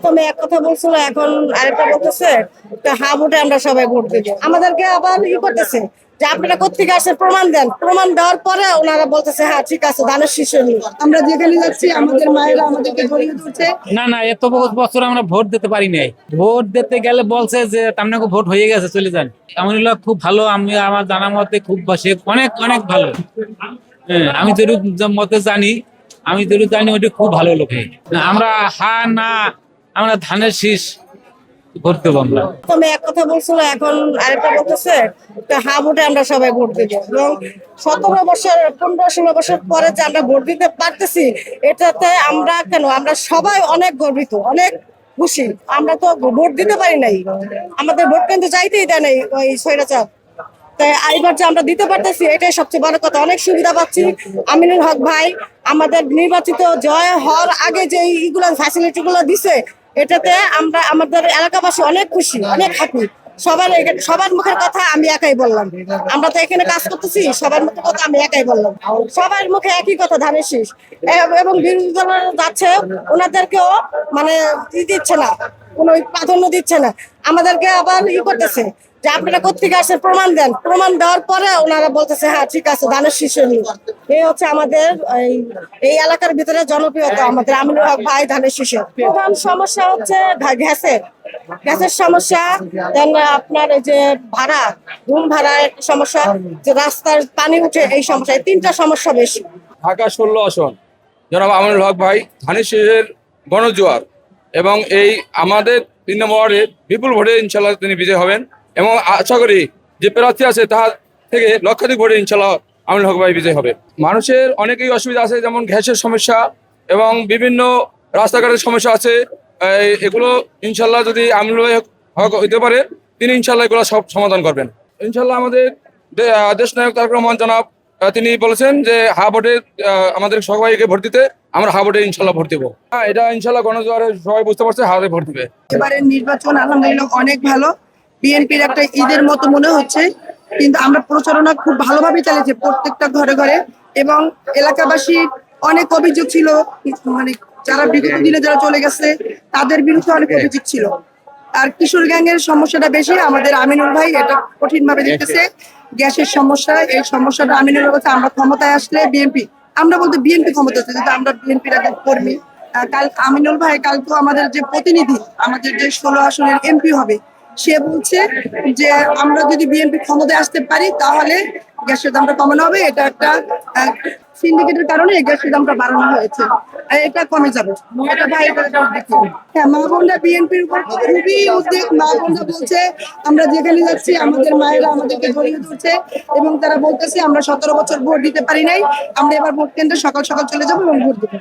প্রথমে এক কথা বলছিল, এখন আরেকটা বলতেছে। তো হা ভোটে আমরা সবাই ভোট দিব। আমাদেরকে আবার করতেছে যে আপনারা কোত্থেকে আসেন, প্রমাণ দেন। প্রমাণ দেওয়ার পরে ওনারা বলতেছে হ্যাঁ ঠিক আছে, ধানের শীষ নিয়ে আমরা যেখানে যাচ্ছি আমাদের মায়েরা আমাদেরকে জড়িয়ে ধরছে। না না, এত বহুত বছর আমরা ভোট দিতে পারি নাই। ভোট দিতে গেলে বলছে যে আপনাকে ভোট হয়ে গেছে, চলে যান। আমিনুল্লাহ খুব ভালো, আমি আমার জানা মতে খুব সে অনেক অনেক ভালো। হ্যাঁ, আমি যেরকম মতে জানি, ওটা খুব ভালো লোক। আমরা না, আমরা ধানের শীষ ভোট দেবো আমরা। প্রথমে এক কথা বলছিল, এখন আরেকটা বলতেছে। তো হা ভোটে আমরা সবাই ভোট দিব এবং 17 বছর 15-16 বছর পরে যে আমরা ভোট দিতে পারতেছি, এটাতে আমরা আমরা সবাই অনেক গর্বিত, অনেক খুশি। আমরা তো ভোট দিতে পারি নাই, আমাদের ভোট কিন্তু চাইতেই দেয় নাই ওই স্বৈরাচার। তাই এইবার যে আমরা দিতে পারতেছি, এটাই সবচেয়ে বড় কথা। অনেক সুবিধা পাচ্ছি। আমিনুল হক ভাই আমাদের নির্বাচিত জয় হওয়ার আগে যে এইগুলো ফ্যাসিলিটি গুলো দিছে, এটাতে আমরা আমাদের এলাকাবাসী অনেক খুশি, অনেক হ্যাপি। সবার মুখের কথা আমি একাই বললাম। আমরা তো এখানে কাজ করতেছি, সবার মুখের কথা আমি একাই বললাম। সবার মুখে একই কথা, ধানের শীষ। এবং বিরোধী দল যাচ্ছে, ওনাদেরকেও মানে দিচ্ছে না, কোনো প্রাধান্য দিচ্ছে না। আমাদেরকে আবার করতেছে যে আপনারা কোত্থেকে আসেন, প্রমাণ দেন। প্রমাণ দেওয়ার পরে ওনারা বলতেছে হ্যাঁ ঠিক আছে, ধানের শীষ নিয়ে। এই হচ্ছে আমাদের এই এলাকার ভিতরে জনপ্রিয়তা আমাদের আমিনুল হক ভাই ধানের শীষের। প্রধান সমস্যা হচ্ছে গ্যাসের সমস্যা, দেন আপনার এই যে রুম ভাড়ার একটা সমস্যা, যে রাস্তার পানি উঠে, এই সমস্যা। এই 3টা সমস্যা বেশি। ঢাকা 16 আসন জনাব আমিনুল হক ভাই ধানের শীষের গণজোয়ার, এবং এই আমাদের 3 নম্বর ওয়ার্ডে বিপুল ভোটে ইনশাল্লাহ তিনি বিজয় হবেন, এবং আশা করি যে প্রার্থী আছে তার থেকে লক্ষাধিক ভোটে ইনশাল্লাহ আমিনুল হক ভাই বিজয় হবে। মানুষের অনেকেই অসুবিধা আছে, যেমন গ্যাসের সমস্যা এবং বিভিন্ন রাস্তাঘাটের সমস্যা আছে। এগুলো ইনশাল্লাহ যদি আমিনুল হক হইতে পারে, তিনি ইনশাল্লাহ এগুলো সব সমাধান করবেন। ইনশাল্লাহ আমাদের দেশ নায়ক তারেক রহমান জনাব তিনি বলেছেন যে হা ভোটে আমাদের সবাইকে ভোট দিতে, আমরা হা ভোটে ইনশাল্লাহ ভোট দেবো। হ্যাঁ, এটা ইনশাল্লাহ গণজোয়ারে সবাই বুঝতে পারছে, হারে ভোট দিবে। এবারের নির্বাচন আলহামদুলিল্লাহ অনেক ভালো। বিএনপির একটা ঈদের মতো মনে হচ্ছে, কিন্তু আমরা প্রচারণা খুব ভালোভাবে চালিয়েছি প্রত্যেকটা ঘরে ঘরে। এবং এলাকাবাসী অনেক অভিযোগ ছিল, মানে যারা বিগত দিনে যারা চলে গেছে তাদের বিরুদ্ধে অনেক অভিযোগ ছিল। আর কিশোর গ্যাংয়ের সমস্যাটা বেশি, আমাদের আমিনুল ভাই এটা কঠিন ভাবে দেখতেছে। গ্যাসের সমস্যা, এই সমস্যাটা আমিনুল কাছে, আমরা ক্ষমতায় আসলে আমরা বলতে বিএনপি ক্ষমতা আছে, কিন্তু আমরা বিএনপির একজন কর্মী। কাল আমিনুল ভাই কালকে আমাদের যে প্রতিনিধি, আমাদের যে 16 আসনের এমপি হবে, সে বলছে যে আমরা যদি বিএনপি ক্ষমতায় আসতে পারি তাহলে গ্যাসের দামটা কমানো হবে। এটা একটা সিন্ডিকেটের কারণে এই গ্যাসের দামটা বাড়ানো হয়েছে, এটা কমে যাবে। এটা ভাই হ্যাঁ, মা বোনরা বিএনপির উপর খুবই উদ্বেগ। মা বোনরা বলছে আমরা যেখানে যাচ্ছি আমাদের মায়েরা আমাদেরকে জড়িয়ে ধরছে, এবং তারা বলতেছে আমরা 17 বছর ভোট দিতে পারি নাই, আমরা এবার ভোট কেন্দ্রে সকাল সকাল চলে যাবো এবং ভোট দেবো।